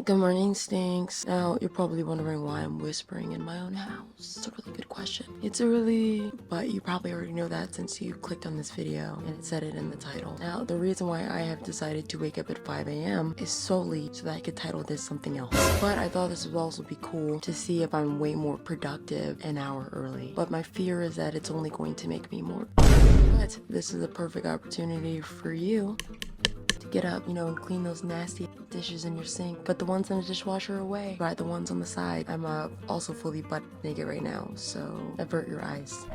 Good morning, Stinks. Now, you're probably wondering why I'm whispering in my own house. It's a really good question. It's early, but you probably already know that since you clicked on this video and it said it in the title. Now, the reason why I have decided to wake up at 5 a.m. is solely so that I could title this something else. But I thought this would also be cool to see if I'm way more productive an hour early. But my fear is that it's only going to make me more. But this is a perfect opportunity for you to get up, and clean those nasty dishes in your sink. Put the ones in the dishwasher away. Right, the ones on the side. I'm also fully butt naked right now, so avert your eyes.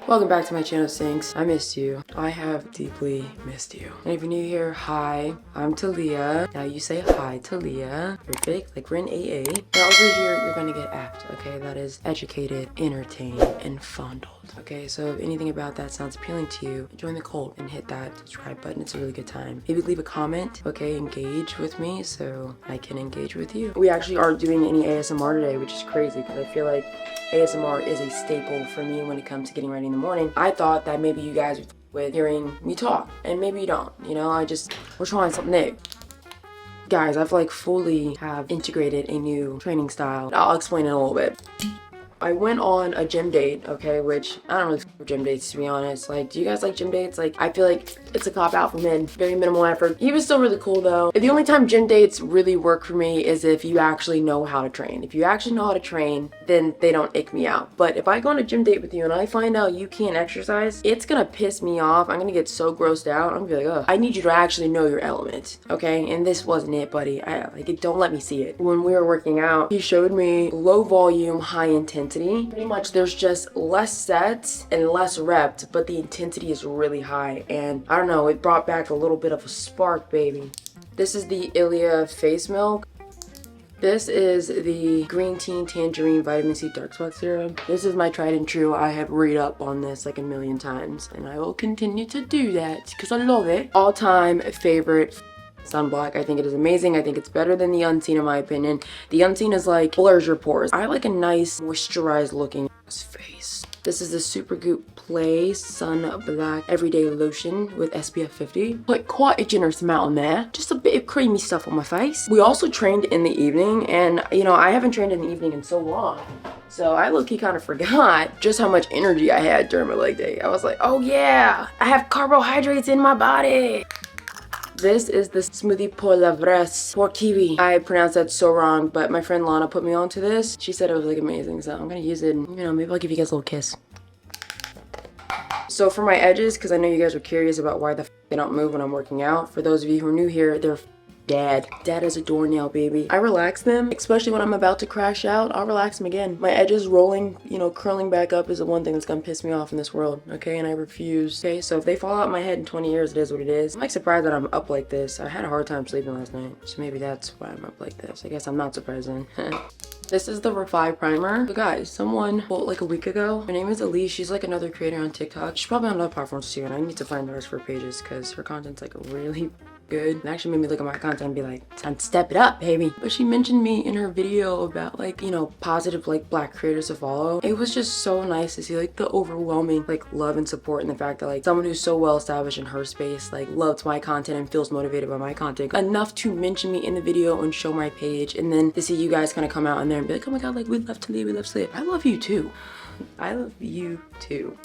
Welcome back to my channel, Sinks. I missed you. I have deeply missed you. And if you're new here, hi, I'm Talia. Now you say hi, Talia. Perfect, like we're in AA. Now over here, you're gonna get apt, okay? That is educated, entertained, and fondled. Okay, so if anything about that sounds appealing to you, join the cult and hit that subscribe button. It's a really good time. Maybe leave a comment, okay? Engage with me so I can engage with you. We actually aren't doing any ASMR today, which is crazy because I feel like ASMR is a staple for me when it comes to getting ready in the morning. I thought that maybe you guys would with hearing me talk, and maybe you don't. We're trying something new. Guys, I've fully have integrated a new training style. I'll explain it a little bit. I went on a gym date, okay, which I don't really f with gym dates, to be honest. Do you guys like gym dates? I feel like it's a cop out for men. Very minimal effort. He was still really cool though. The only time gym dates really work for me is if you actually know how to train. If you actually know how to train, then they don't ick me out. But if I go on a gym date with you and I find out you can't exercise, it's gonna piss me off. I'm gonna get so grossed out. I'm gonna be like, ugh, I need you to actually know your element, okay? And this wasn't it, buddy. Don't let me see it. When we were working out, he showed me low volume, high intensity. Pretty much there's just less sets and less reps, but the intensity is really high. And I don't know, it brought back a little bit of a spark, baby. This is the Ilia face milk. This is the green tea tangerine vitamin C dark spot serum. This is my tried and true. I have read up on this like a million times and I will continue to do that because I love it. All time favorite sunblock. I think it is amazing. I think it's better than the Unseen in my opinion. The Unseen is blurs your pores. I like a nice moisturized looking face. This is the Supergoop Play Sun Black Everyday Lotion with SPF 50. Put quite a generous amount on there. Just a bit of creamy stuff on my face. We also trained in the evening and I haven't trained in the evening in so long. So I low-key kind of forgot just how much energy I had during my leg day. I was like, oh yeah, I have carbohydrates in my body. This is the Smoothie pour la Vresse pork kiwi. I pronounced that so wrong, but my friend Lana put me onto this. She said it was amazing, so I'm gonna use it and, maybe I'll give you guys a little kiss. So for my edges, because I know you guys are curious about why the f they don't move when I'm working out. For those of you who are new here, they're dead as a doornail, baby. I relax them, especially when I'm about to crash out. I'll relax them again. My edges rolling, curling back up is the one thing that's gonna piss me off in this world, okay? And I refuse, okay? So if they fall out my head in 20 years, it is what it is. I'm surprised that I'm up like this. I had a hard time sleeping last night, so maybe that's why I'm up like this. I guess I'm not surprised then. This is the Revive Primer. So guys, someone bought a week ago. Her name is Elise. She's another creator on TikTok. She's probably on other platforms too, and I need to find the rest of her pages because her content's really good. It actually made me look at my content and be like, time to step it up, baby. But she mentioned me in her video about positive black creators to follow. It was just so nice to see the overwhelming love and support, and the fact that someone who's so well established in her space loves my content and feels motivated by my content enough to mention me in the video and show my page, and then to see you guys kind of come out in there and be like, oh my god, we love Talia, we love Talia. I love you too. I love you too.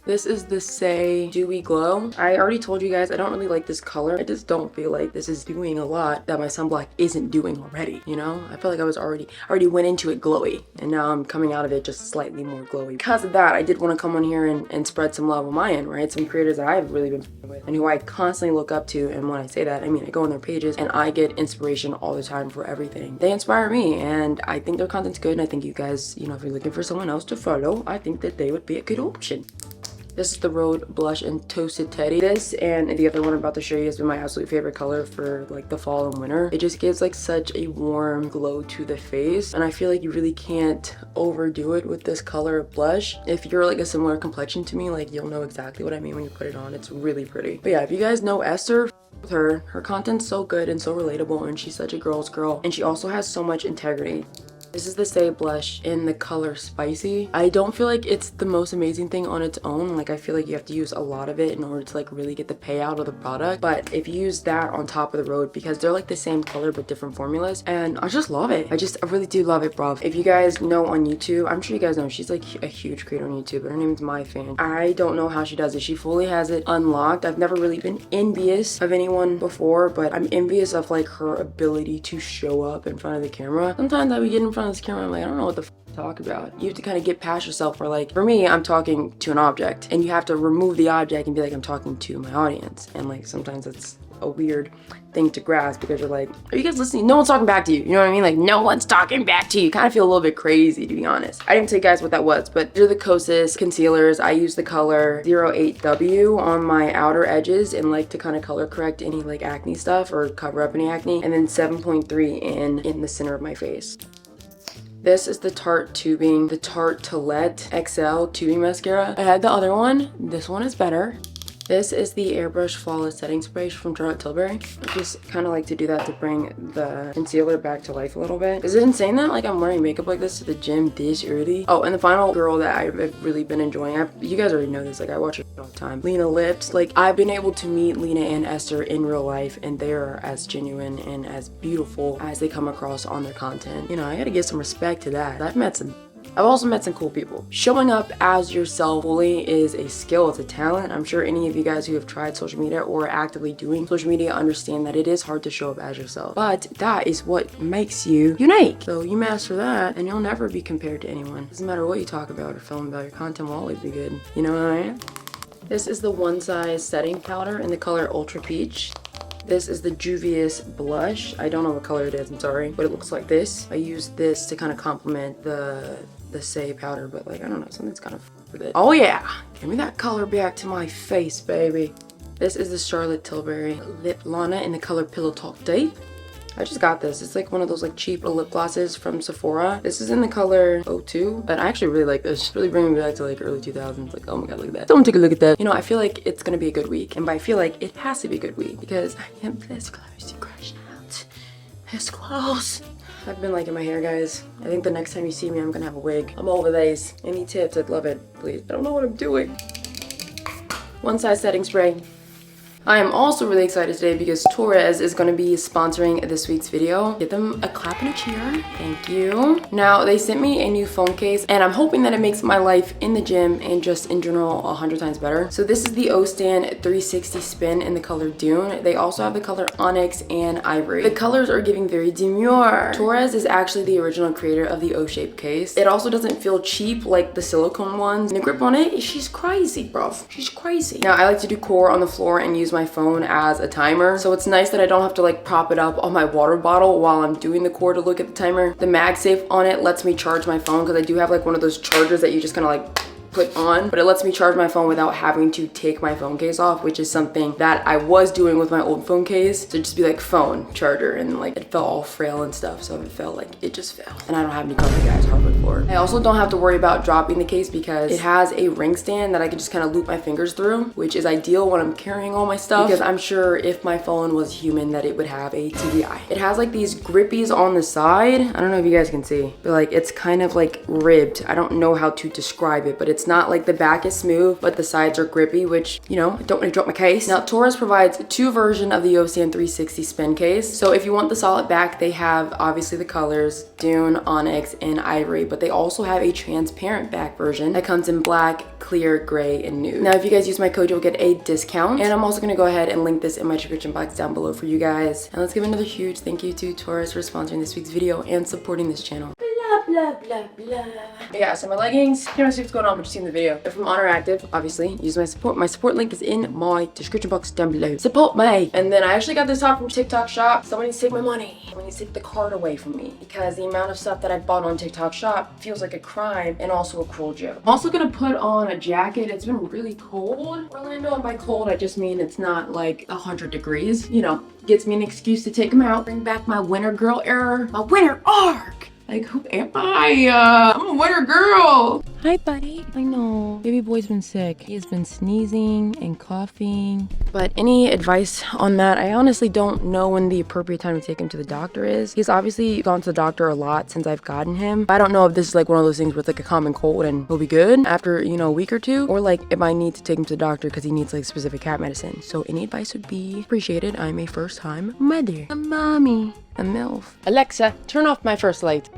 This is the Say Dewy Glow. I already told you guys I don't really like this color. I just don't feel like this is doing a lot that my sunblock isn't doing already, I feel like I was already went into it glowy, and now I'm coming out of it just slightly more glowy. Because of that, I did want to come on here and spread some love on my end, right? Some creators that I've really been with and who I constantly look up to, and when I say that, I mean I go on their pages and I get inspiration all the time for everything. They inspire me, and I think their content's good, and I think you guys, if you're looking for someone else to follow, I think that they would be a good option. This is the Rhode Blush in Toasted Teddy. This and the other one I'm about to show you has been my absolute favorite color for like the fall and winter. It just gives like such a warm glow to the face, and I feel like you really can't overdo it with this color of blush. If you're like a similar complexion to me, like you'll know exactly what I mean when you put it on. It's really pretty. But yeah, if you guys know Esther, with her content's so good and so relatable, and she's such a girl's girl, and she also has so much integrity. This is the Stay Blush in the color Spicy. I don't feel like it's the most amazing thing on its own. Like I feel like you have to use a lot of it in order to like really get the payout of the product. But if you use that on top of the Rhode, because they're like the same color but different formulas, and I just love it. I really do love it, bruv. If you guys know on YouTube, I'm sure you guys know, she's like a huge creator on YouTube, but her name's My Fan. I don't know how she does it. She fully has it unlocked. I've never really been envious of anyone before, but I'm envious of like her ability to show up in front of the camera. Sometimes I would get in front of this camera, I'm like, I don't know what the f to talk about. You have to kind of get past yourself, where like for me, I'm talking to an object and you have to remove the object and be like, I'm talking to my audience. And like sometimes it's a weird thing to grasp because you're like, are you guys listening? No one's talking back to you. You know what I mean? Like no one's talking back to you. Kind of feel a little bit crazy, to be honest. I didn't tell you guys what that was, but they're the Kosas concealers. I use the color 08W on my outer edges and like to kind of color correct any like acne stuff or cover up any acne, and then 7.3 in the center of my face. This is the Tarte Tubing, the Tarte Toilette XL Tubing Mascara. I had the other one. This one is better. This is the Airbrush Flawless Setting Spray from Charlotte Tilbury. I just kind of like to do that to bring the concealer back to life a little bit. Is it insane that like I'm wearing makeup like this to the gym this early? Oh, and the final girl that I've really been enjoying, you guys already know this, like I watch her all the time, Lena Lips. Like I've been able to meet Lena and Esther in real life, and they are as genuine and as beautiful as they come across on their content. You know, I gotta give some respect to that. I've also met some cool people. Showing up as yourself fully is a skill, it's a talent. I'm sure any of you guys who have tried social media or are actively doing social media understand that it is hard to show up as yourself. But that is what makes you unique. So you master that and you'll never be compared to anyone. Doesn't matter what you talk about or film about, your content will always be good. You know what I mean? This is the One Size setting powder in the color Ultra Peach. This is the Juvia's blush. I don't know what color it is, I'm sorry, but it looks like this. I use this to kind of complement the Say powder, but like, I don't know, something's kind of with it. Oh yeah, give me that color back to my face, baby. This is the Charlotte Tilbury Lip Lana in the color Pillow Talk Deep. I just got this. It's like one of those like cheap lip glosses from Sephora. This is in the color 02, but I actually really like this. It's really bringing me back to like early 2000s. Like, oh my god, look at that. Someone take a look at that. You know, I feel like it's gonna be a good week, and by I feel like, it has to be a good week because I am this close to crushing out. This close. I've been liking my hair, guys. I think the next time you see me, I'm gonna have a wig. I'm over these. Any tips? I'd love it, please. I don't know what I'm doing. One Size setting spray. I am also really excited today because Torres is going to be sponsoring this week's video. Give them a clap and a cheer. Thank you. Now, they sent me a new phone case, and I'm hoping that it makes my life in the gym and just in general 100 times better. So this is the O-Stand 360 Spin in the color Dune. They also have the color Onyx and Ivory. The colors are giving very demure. Torres is actually the original creator of the O-shaped case. It also doesn't feel cheap like the silicone ones. And the grip on it, she's crazy, bro. She's crazy. Now, I like to do core on the floor and use my phone as a timer, so it's nice that I don't have to like prop it up on my water bottle while I'm doing the core to look at the timer. The MagSafe on it lets me charge my phone because I do have like one of those chargers that you just kind of like put on, but it lets me charge my phone without having to take my phone case off, which is something that I was doing with my old phone case. So just be like phone charger, and like it felt all frail and stuff, so it felt like it just fell. And I don't have any cover, guys, hardwood floor. I also don't have to worry about dropping the case because it has a ring stand that I can just kind of loop my fingers through, which is ideal when I'm carrying all my stuff, because I'm sure if my phone was human that it would have a TDI. It has like these grippies on the side. I don't know if you guys can see, but like it's kind of like ribbed. I don't know how to describe it, but it's not like the back is smooth, but the sides are grippy, which, you know, I don't want to drop my case. Now, Torres provides two versions of the O-Stand 360 Spin case. So if you want the solid back, they have obviously the colors Dune, Onyx, and Ivory, but they also have a transparent back version that comes in black, clear, gray, and nude. Now, if you guys use my code, you'll get a discount. And I'm also gonna go ahead and link this in my description box down below for you guys. And let's give another huge thank you to Torres for sponsoring this week's video and supporting this channel. Love blah, blah, blah. Yeah, so my leggings, you don't see what's going on, but you've seen the video. They're from Oner Active, obviously. Use my support. My support link is in my description box down below. Support me. And then I actually got this top from TikTok Shop. Someone needs to take my money. Someone needs to take the card away from me because the amount of stuff that I bought on TikTok Shop feels like a crime and also a cruel joke. I'm also gonna put on a jacket. It's been really cold, Orlando, and by cold I just mean it's not like 100 degrees. You know, gets me an excuse to take them out, bring back my winter girl era, my winter arc. Like, who am I? I'm a winter girl. Hi, buddy. I know. Baby boy's been sick. He has been sneezing and coughing. But any advice on that? I honestly don't know when the appropriate time to take him to the doctor is. He's obviously gone to the doctor a lot since I've gotten him. I don't know if this is like one of those things with like a common cold and he'll be good after, you know, a week or two. Or like if I need to take him to the doctor because he needs like specific cat medicine. So any advice would be appreciated. I'm a first-time mother. A mommy. A MILF. Alexa, turn off my first light.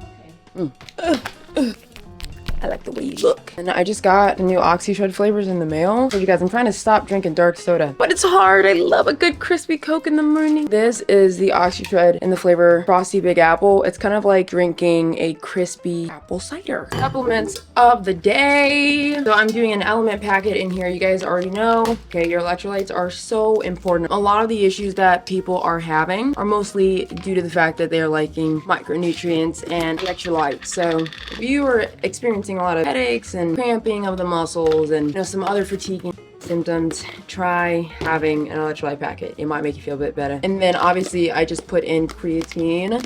I like the way you look. And I just got the new OxyShred flavors in the mail. So you guys, I'm trying to stop drinking dark soda, but it's hard. I love a good crispy Coke in the morning. This is the OxyShred in the flavor Frosty Big Apple. It's kind of like drinking a crispy apple cider. Supplements of the day. So I'm doing an element packet in here. You guys already know. Okay, your electrolytes are so important. A lot of the issues that people are having are mostly due to the fact that they're lacking micronutrients and electrolytes. So if you are experiencing a lot of headaches and cramping of the muscles and, you know, some other fatiguing symptoms, try having an electrolyte packet. It might make you feel a bit better. And then obviously I just put in creatine.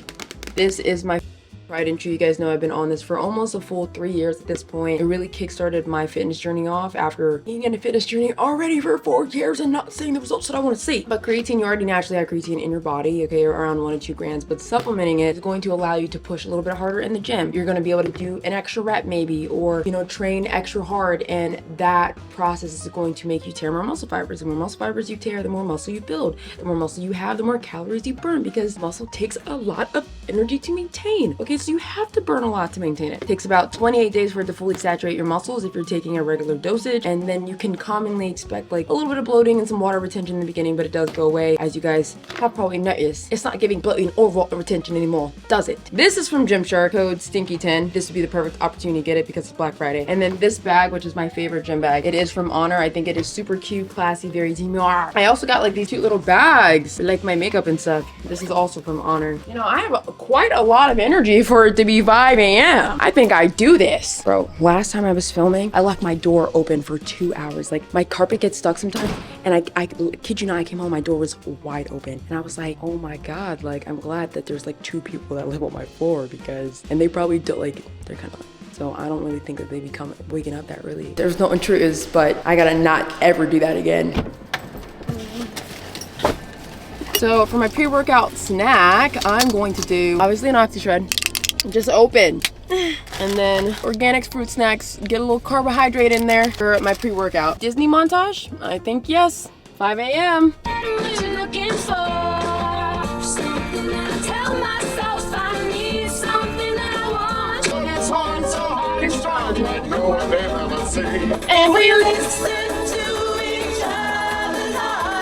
This is my tried and true. You guys know I've been on this for almost a full 3 years at this point. It really kickstarted my fitness journey off after being in a fitness journey already for 4 years and not seeing the results that I want to see. But creatine, you already naturally have creatine in your body, okay, around 1 to 2 grams, but supplementing it is going to allow you to push a little bit harder in the gym. You're going to be able to do an extra rep maybe, or, you know, train extra hard, and that process is going to make you tear more muscle fibers. The more muscle fibers you tear, the more muscle you build. The more muscle you have, the more calories you burn, because muscle takes a lot of energy to maintain. Okay, so you have to burn a lot to maintain it. It takes about 28 days for it to fully saturate your muscles if you're taking a regular dosage, and then you can commonly expect like a little bit of bloating and some water retention in the beginning, but it does go away. As you guys have probably noticed, it's not giving bloating or water retention anymore, does it? This is from Gymshark, code STINKY10. This would be the perfect opportunity to get it because it's Black Friday. And then this bag, which is my favorite gym bag, it is from Oner. I think it is super cute, classy, very demure. I also got like these cute little bags, like my makeup and stuff. This is also from Oner. You know, I have quite a lot of energy for it to be 5 a.m. I think I do this. Bro, last time I was filming, I left my door open for 2 hours. Like, my carpet gets stuck sometimes, and I kid you not, I came home, my door was wide open. And I was like, oh my God, like, I'm glad that there's like 2 people that live on my floor, because, and they probably don't, like, they're kind of, so I don't really think that they become waking up that early. There's no intruders, but I gotta not ever do that again. So for my pre-workout snack, I'm going to do obviously an OxyShred, just open. And then organic fruit snacks, get a little carbohydrate in there for my pre-workout. Disney montage? I think yes. 5 a.m. And we listen to each other's heart.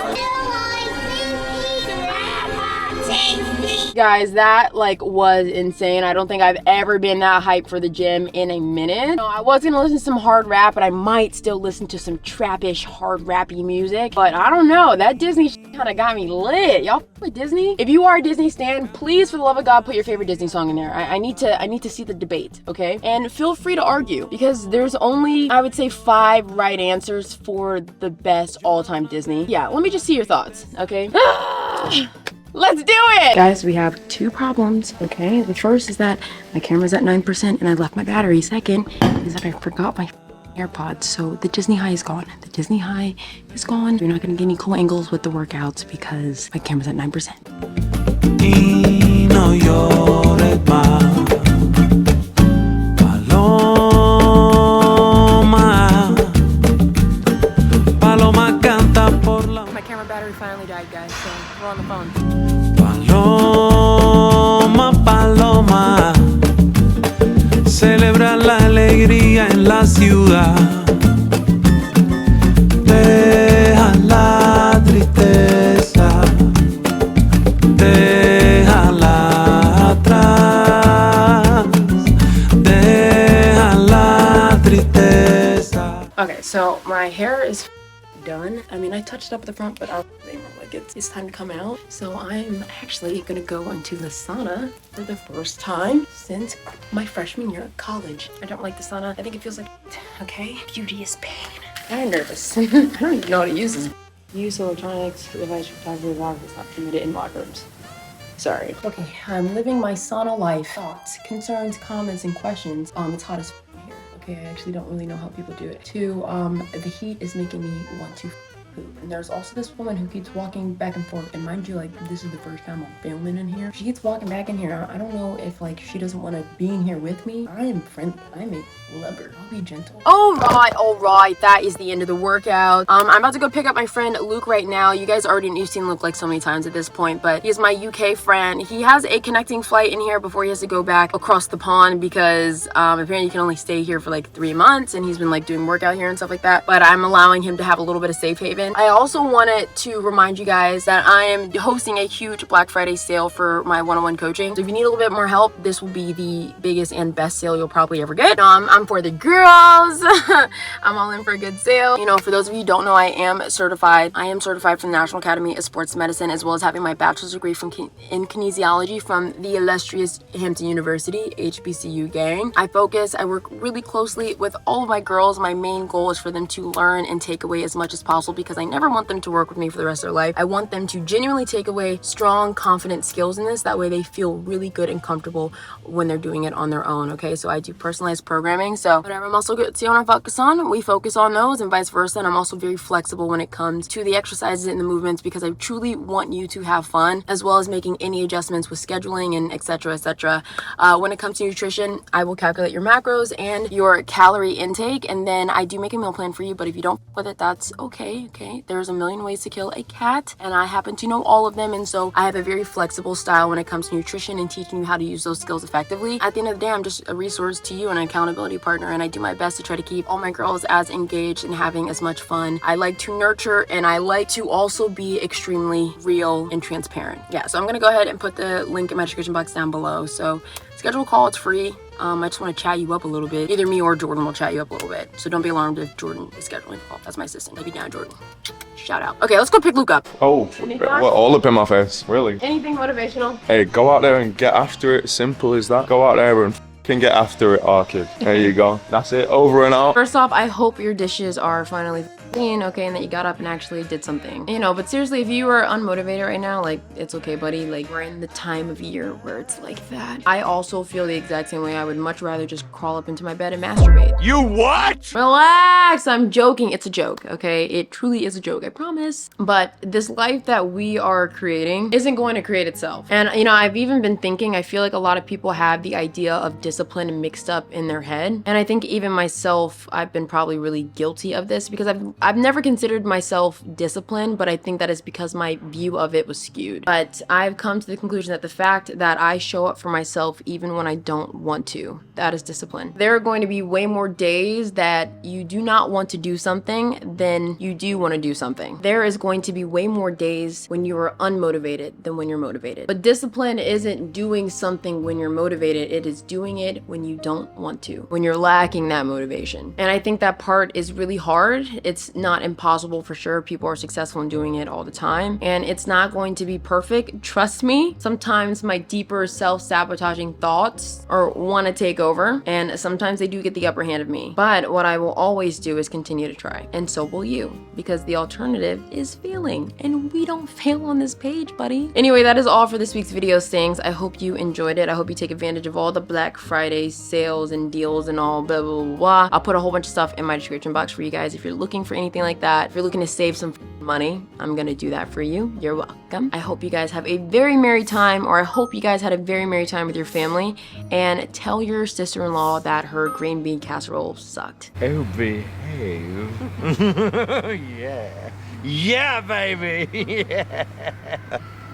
Guys, that like was insane. I don't think I've ever been that hyped for the gym in a minute. I was gonna listen to some hard rap, but I might still listen to some trappish hard rappy music. But I don't know, that Disney kind of got me lit. Y'all with Disney? If you are a Disney stan, please, for the love of God, put your favorite Disney song in there. I need to see the debate, okay? And feel free to argue, because there's only, I would say, 5 right answers for the best all-time Disney. Yeah, let me just see your thoughts, okay? Let's do it! Guys, we have 2 problems, okay? The first is that my camera's at 9% and I left my battery. Second is that I forgot my AirPods, so the Disney high is gone. The Disney high is gone. You're not gonna get any cool angles with the workouts because my camera's at 9%. Y no llores más, Paloma. Paloma canta por la... My camera battery finally died, guys, so we're on the phone. Paloma, paloma, celebra la alegría en la ciudad. Deja la tristeza, déjala atrás. So my hair is done. I mean, I touched up at the front, but I was like, it's time to come out. So I'm actually gonna go into the sauna for the first time since my freshman year of college. I don't like the sauna. I think it feels like, okay, beauty is pain. I'm nervous. I don't even know how to use this. Use electronics device for photography vlog is not permitted in locker rooms. Sorry. Okay, I'm living my sauna life. Thoughts, concerns, comments, and questions. It's hot as here. Okay, I actually don't really know how people do it. 2, the heat is making me want to poop. And there's also this woman who keeps walking back and forth. And mind you, like, this is the first time I'm filming in here. She keeps walking back in here. I don't know if, like, she doesn't want to be in here with me. I am friendly. I'm a lover. I'll be gentle. All right. That is the end of the workout. I'm about to go pick up my friend Luke right now. You guys you've seen Luke like so many times at this point, but he is my UK friend. He has a connecting flight in here before he has to go back across the pond because apparently you can only stay here for like 3 months, and he's been like doing workout here and stuff like that. But I'm allowing him to have a little bit of safe haven. I also wanted to remind you guys that I am hosting a huge Black Friday sale for my one-on-one coaching. So if you need a little bit more help, this will be the biggest and best sale you'll probably ever get. I'm for the girls. I'm all in for a good sale. You know, for those of you who don't know, I am certified. I am certified from the National Academy of Sports Medicine, as well as having my bachelor's degree in kinesiology from the illustrious Hampton University, HBCU gang. I work really closely with all of my girls. My main goal is for them to learn and take away as much as possible because I never want them to work with me for the rest of their life. I want them to genuinely take away strong, confident skills in this. That way they feel really good and comfortable when they're doing it on their own, okay? So I do personalized programming. So whatever muscle groups you want to focus on, we focus on those and vice versa. And I'm also very flexible when it comes to the exercises and the movements because I truly want you to have fun, as well as making any adjustments with scheduling and etc. etc. When it comes to nutrition, I will calculate your macros and your calorie intake, and then I do make a meal plan for you. But if you don't with it, that's okay. Okay, there's a million ways to kill a cat, and I happen to know all of them, and so I have a very flexible style when it comes to nutrition and teaching you how to use those skills effectively. At the end of the day, I'm just a resource to you and an accountability partner, and I do my best to try to keep all my girls as engaged and having as much fun. I like to nurture, and I like to also be extremely real and transparent. Yeah, so I'm gonna go ahead and put the link in my description box down below. So schedule a call, it's free. I just want to chat you up a little bit. Either me or Jordan will chat you up a little bit. So don't be alarmed if Jordan is scheduling a call. That's my assistant. Love you down, Jordan. Shout out. Okay, let's go pick Luke up. Oh, what, all up in my face, really? Anything motivational? Hey, go out there and get after it. Simple as that. Go out there and can get after it, Orchid. There you go. That's it. Over and out. First off, I hope your dishes are finally clean, okay, and that you got up and actually did something. You know, but seriously, if you are unmotivated right now, like, it's okay, buddy. Like, we're in the time of year where it's like that. I also feel the exact same way. I would much rather just crawl up into my bed and masturbate. You what? Relax. I'm joking. It's a joke, okay? It truly is a joke, I promise. But this life that we are creating isn't going to create itself. And, you know, I've even been thinking, I feel like a lot of people have the idea of discipline mixed up in their head. And I think even myself, I've been probably really guilty of this because I've never considered myself disciplined, but I think that is because my view of it was skewed. But I've come to the conclusion that the fact that I show up for myself even when I don't want to, that is discipline. There are going to be way more days that you do not want to do something than you do want to do something. There is going to be way more days when you are unmotivated than when you're motivated. But discipline isn't doing something when you're motivated, it is doing it when you don't want to, when you're lacking that motivation. And I think that part is really hard. It's not impossible for sure. People are successful in doing it all the time, and it's not going to be perfect. Trust me, sometimes my deeper self-sabotaging thoughts want to take over, and sometimes they do get the upper hand of me. But what I will always do is continue to try, and so will you, because the alternative is failing, and we don't fail on this page, buddy. Anyway, that is all for this week's video, Stings. I hope you enjoyed it. I hope you take advantage of all the Black Friday sales and deals and all blah blah blah. I'll put a whole bunch of stuff in my description box for you guys if you're looking for anything like that. If you're looking to save some money, I'm gonna do that for you. You're welcome. I hope you guys have a very merry time, or I hope you guys had a very merry time with your family, and tell your sister-in-law that her green bean casserole sucked. Oh, behave. Yeah. Yeah, baby. Yeah.